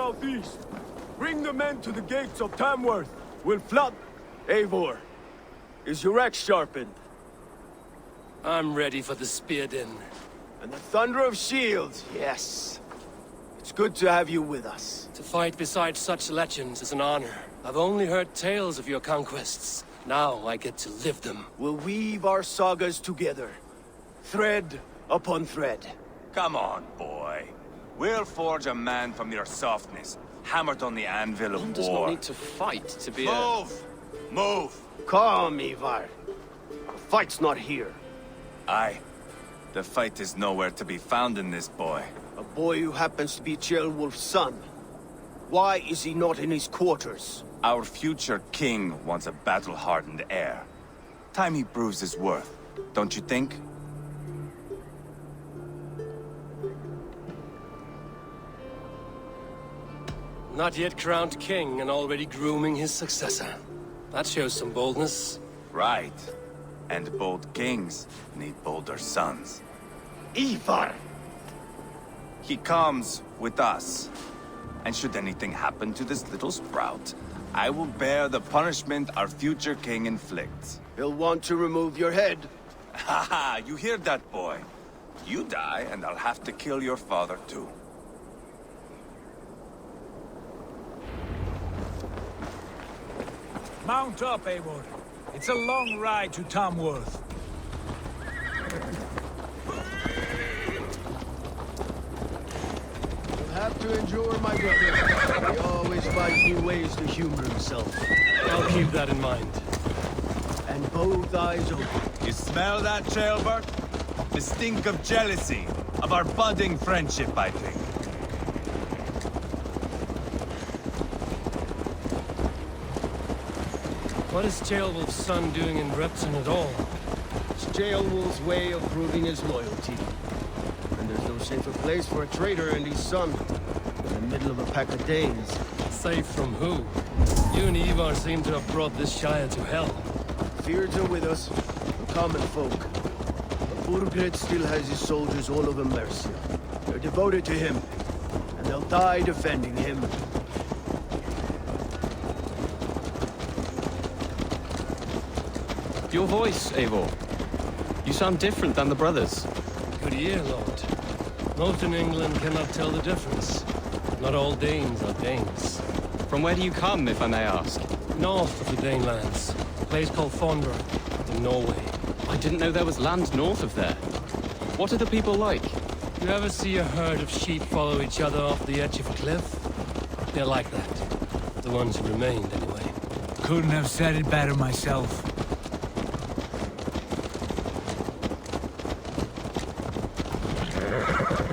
southeast. Bring the men to the gates of Tamworth. We'll flood. Eivor, is your axe sharpened? I'm ready for the spear din. And the thunder of shields, yes. It's good to have you with us. To fight beside such legends is an honor. I've only heard tales of your conquests. Now I get to live them. We'll weave our sagas together. Thread upon thread. Come on, boy. We'll forge a man from your softness, hammered on the anvil of One war. does not need to fight to be Move! Move! Calm, Ivar. The fight's not here. Aye. The fight is nowhere to be found in this boy. A boy who happens to be Ceolwulf's son. Why is he not in his quarters? Our future king wants a battle-hardened heir. Time he proves his worth, don't you think? Not yet crowned king and already grooming his successor. That shows some boldness. Right. And bold kings need bolder sons. Ivar! He comes with us. And should anything happen to this little sprout, I will bear the punishment our future king inflicts. He'll want to remove your head. Haha, you hear that, boy? You die, and I'll have to kill your father, too. Mount up, Eivor. It's a long ride to Tamworth. You'll have to endure, my brother. He always finds new ways to humor himself. I'll keep that in mind. And both eyes open. You smell that, Ceolbert? The stink of jealousy, of our budding friendship, I think. What is Ceolwulf's son doing in Repton at all? It's Ceolwulf's way of proving his loyalty. And there's no safer place for a traitor and his son in the middle of a pack of Danes. Safe from who? You and Ivar seem to have brought this Shire to hell. Fears are with us, the common folk. But Burgred still has his soldiers all over Mercia. They're devoted to him, and they'll die defending him. Your voice, Eivor. You sound different than the brothers. Good ear, Lord. Most in England cannot tell the difference. Not all Danes are Danes. From where do you come, if I may ask? North of the Danelands. A place called Thornburg, in Norway. I didn't know there was land north of there. What are the people like? You ever see a herd of sheep follow each other off the edge of a cliff? They're like that. The ones who remained, anyway. Couldn't have said it better myself.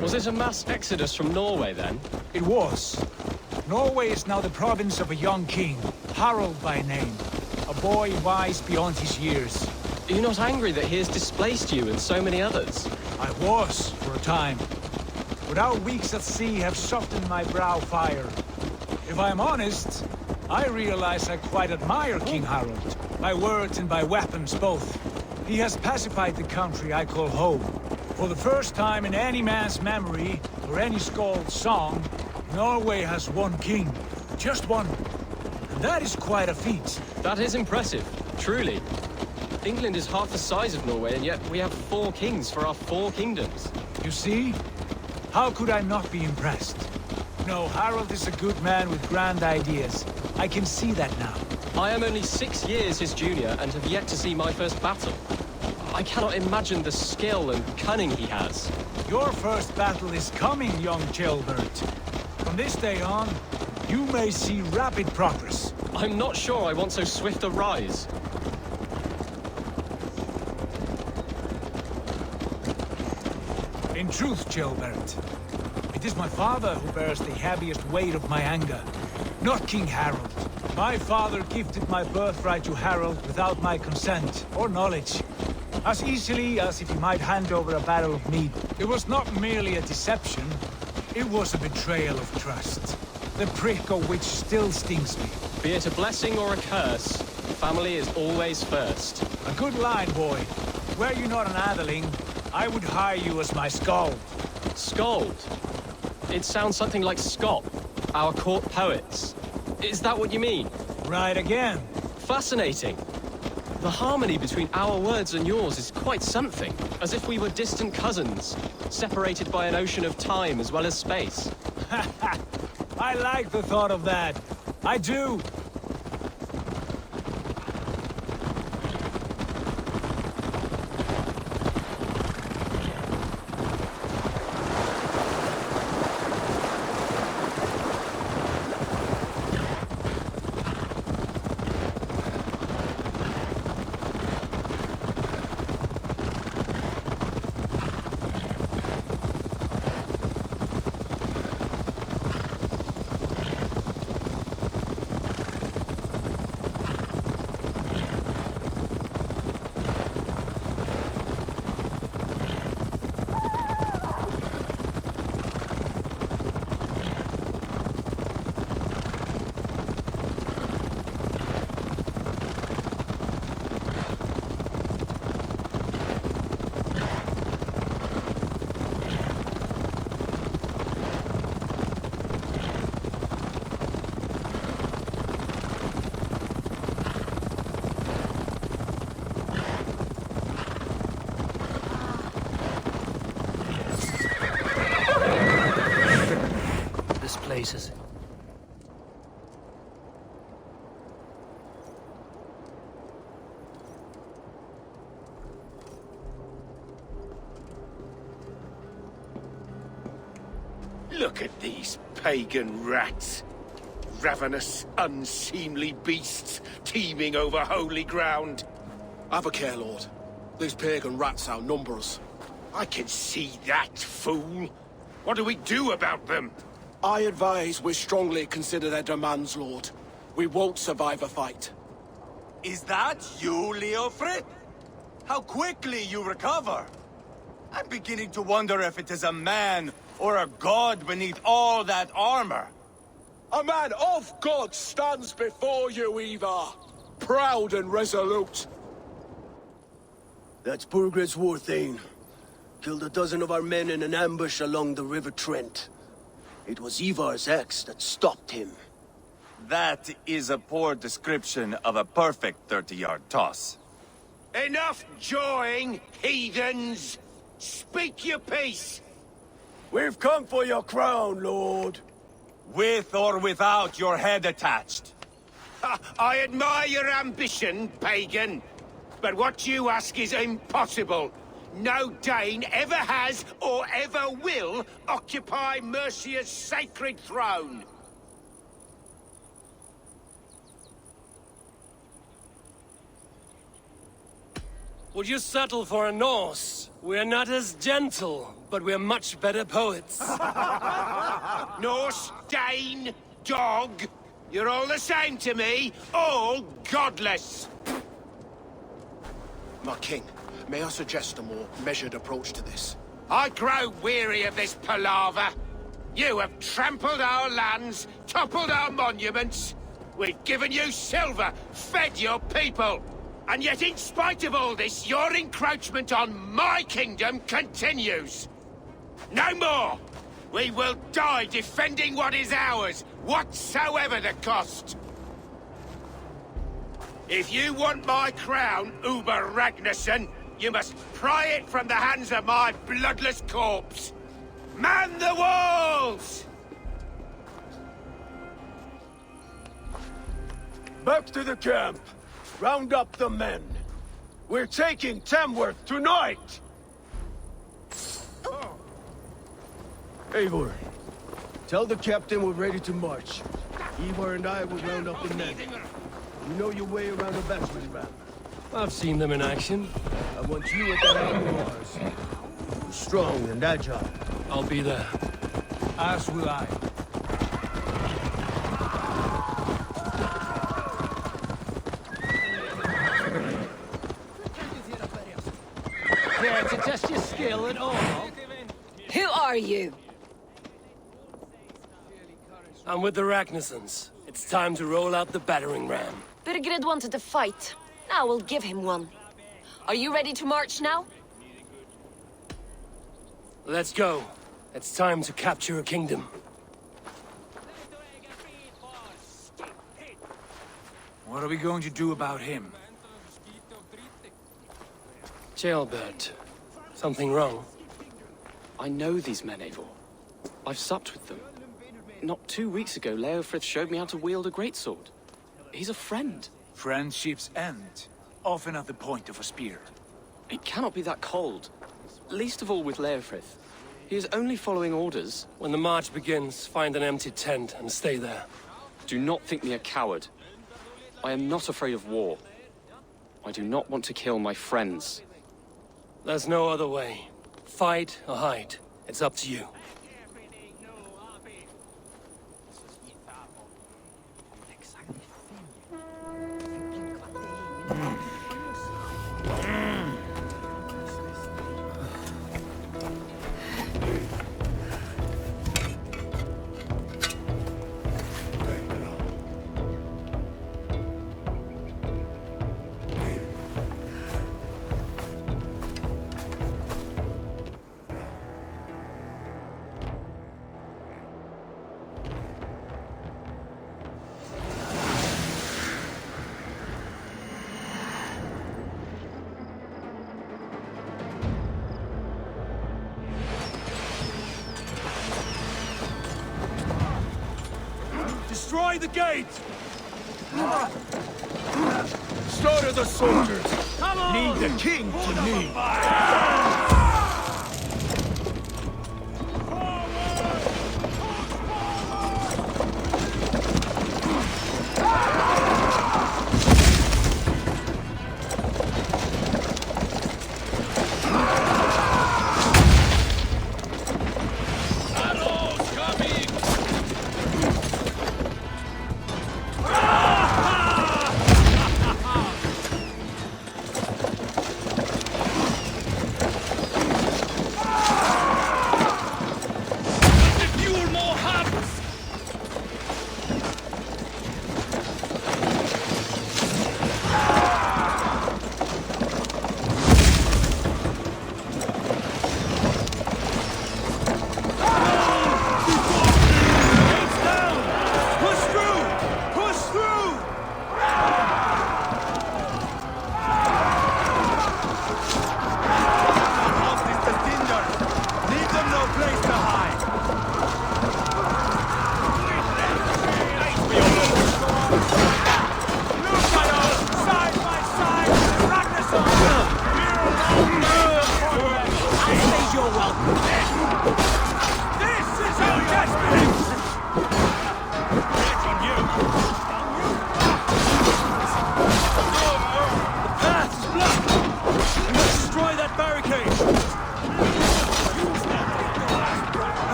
Was it a mass exodus from Norway, then? It was. Norway is now the province of a young king, Harald by name. A boy wise beyond his years. Are you not angry that he has displaced you and so many others? I was, for a time. But our weeks at sea have softened my brow fire. If I'm honest, I realize I quite admire King Harald. By words and by weapons, both. He has pacified the country I call home. For the first time in any man's memory, or any skald's song, Norway has one king. Just one. And that is quite a feat. That is impressive, truly. England is half the size of Norway, and yet we have 4 kings for our 4 kingdoms. You see? How could I not be impressed? No, Harald is a good man with grand ideas. I can see that now. I am only 6 years his junior and have yet to see my first battle. I cannot imagine the skill and cunning he has. Your first battle is coming, young Ceolbert. From this day on, you may see rapid progress. I'm not sure I want so swift a rise. In truth, Ceolbert, it is my father who bears the heaviest weight of my anger, not King Harald. My father gifted my birthright to Harald without my consent or knowledge. As easily as if he might hand over a barrel of mead. It was not merely a deception, it was a betrayal of trust. The prick of which still stings me. Be it a blessing or a curse, family is always first. A good line, boy. Were you not an atheling, I would hire you as my skald. Skald? It sounds something like Scott. Our court poets. Is that what you mean? Right again. Fascinating. The harmony between our words and yours is quite something. As if we were distant cousins, separated by an ocean of time as well as space. I like the thought of that. I do. Places. Look at these pagan rats. Ravenous, unseemly beasts teeming over holy ground. Have a care, Lord. These pagan rats outnumber us. I can see that, fool. What do we do about them? I advise we strongly consider their demands, Lord. We won't survive a fight. Is that you, Leofrid? How quickly you recover! I'm beginning to wonder if it is a man or a god beneath all that armor. A man of God stands before you, Ivar. Proud and resolute. That's Burgred's war thane. Killed a dozen of our men in an ambush along the River Trent. It was Ivar's axe that stopped him. That is a poor description of a perfect 30-yard toss. Enough jawing, heathens! Speak your piece! We've come for your crown, Lord. With or without your head attached. I admire your ambition, pagan. But what you ask is impossible. No Dane ever has or ever will occupy Mercia's sacred throne. Would you settle for a Norse? We're not as gentle, but we're much better poets. Norse, Dane, dog. You're all the same to me. All godless. My king, may I suggest a more measured approach to this? I grow weary of this palaver. You have trampled our lands, toppled our monuments. We've given you silver, fed your people. And yet, in spite of all this, your encroachment on my kingdom continues. No more! We will die defending what is ours, whatsoever the cost. If you want my crown, Uber Ragnarsson, you must pry it from the hands of my bloodless corpse. Man the walls! Back to the camp. Round up the men. We're taking Tamworth tonight! Eivor, tell the captain we're ready to march. Eivor and I will round up the men. You know your way around a battering ram. I've seen them in action. I want you at the head of ours. Strong and agile. I'll be there. As will I. Care to test your skill at all? Who are you? I'm with the Ragnarssons. It's time to roll out the battering ram. Burgred wanted to fight. Now we'll give him one. Are you ready to march now? Let's go. It's time to capture a kingdom. What are we going to do about him? Jailbird. Something wrong? I know these men, Eivor. I've supped with them. Not 2 weeks ago, Leofrith showed me how to wield a greatsword. He's a friend. Friendships end, often at the point of a spear. It cannot be that cold. Least of all with Leofrith. He is only following orders. When the march begins, find an empty tent and stay there. Do not think me a coward. I am not afraid of war. I do not want to kill my friends. There's no other way. Fight or hide. It's up to you. Destroy the gate! Slaughter the soldiers! Need the king to me!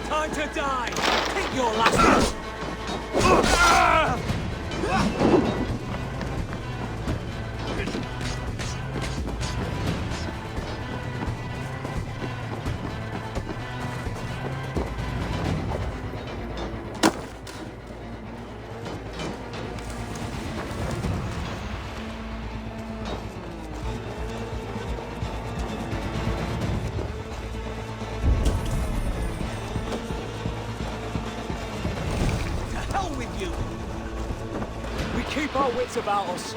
Time to die! Take your last... Keep our wits about us.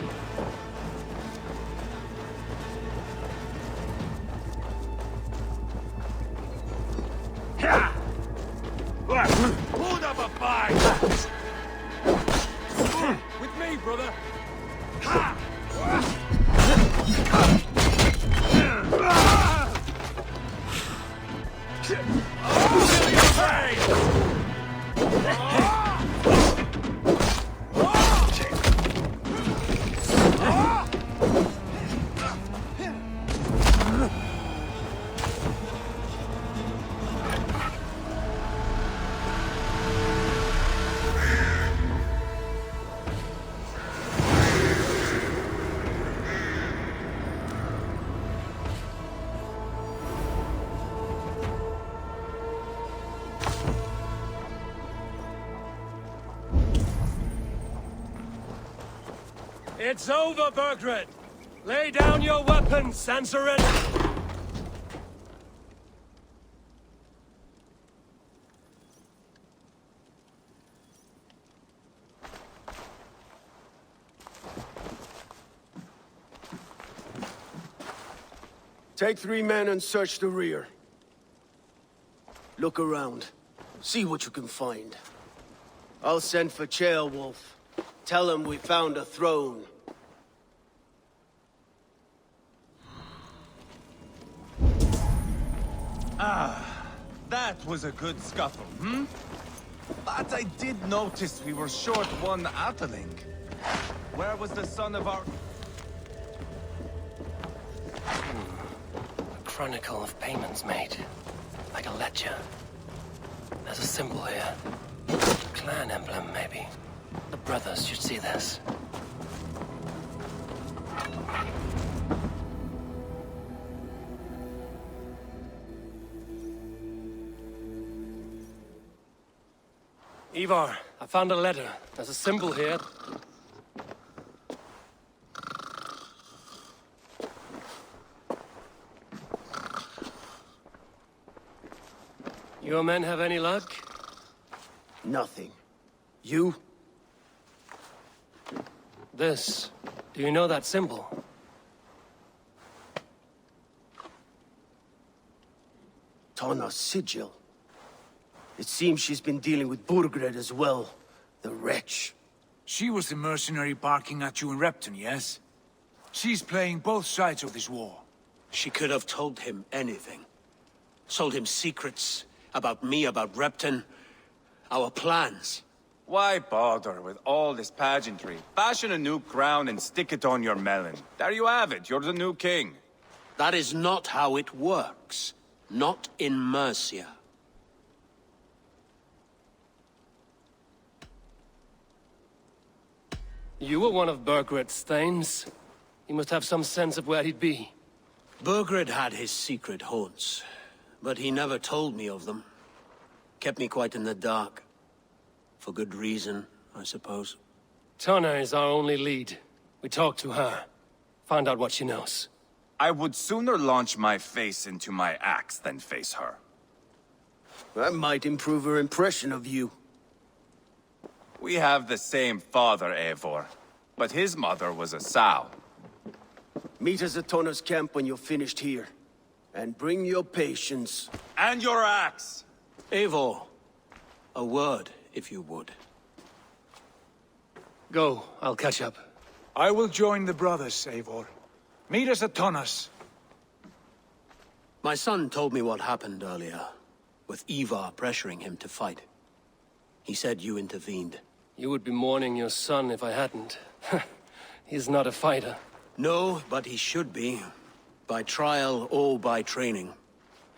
Hold up a fight! With me, brother. It's over, Bergred! Lay down your weapons and surrender! Take 3 men and search the rear. Look around. See what you can find. I'll send for Wolf. Tell him we found a throne. That was a good scuffle, hmm? But I did notice we were short one Atling. Where was the son of our... A chronicle of payments made. Like a ledger. There's a symbol here. Clan emblem, maybe. The brothers should see this. Ivar, I found a letter. There's a symbol here. Your men have any luck? Nothing. You? This. Do you know that symbol? Tana's sigil. It seems she's been dealing with Burgred as well. The wretch. She was the mercenary barking at you in Repton, yes? She's playing both sides of this war. She could have told him anything. Sold him secrets about me, about Repton, our plans. Why bother with all this pageantry? Fashion a new crown and stick it on your melon. There you have it, you're the new king. That is not how it works. Not in Mercia. You were one of Burgred's thanes. He must have some sense of where he'd be. Burgred had his secret haunts, but he never told me of them. Kept me quite in the dark. For good reason, I suppose. Tonna is our only lead. We talk to her. Find out what she knows. I would sooner launch my face into my axe than face her. That might improve her impression of you. We have the same father, Eivor, but his mother was a sow. Meet us at Tonna's camp when you're finished here. And bring your patience. And your axe! Eivor, a word, if you would. Go, I'll catch up. I will join the brothers, Eivor. Meet us at Tonna's. My son told me what happened earlier, with Ivar pressuring him to fight. He said you intervened. You would be mourning your son if I hadn't. He's not a fighter. No, but he should be. By trial or by training.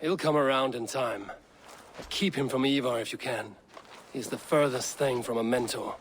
He'll come around in time. Keep him from Ivar if you can. He's the furthest thing from a mentor.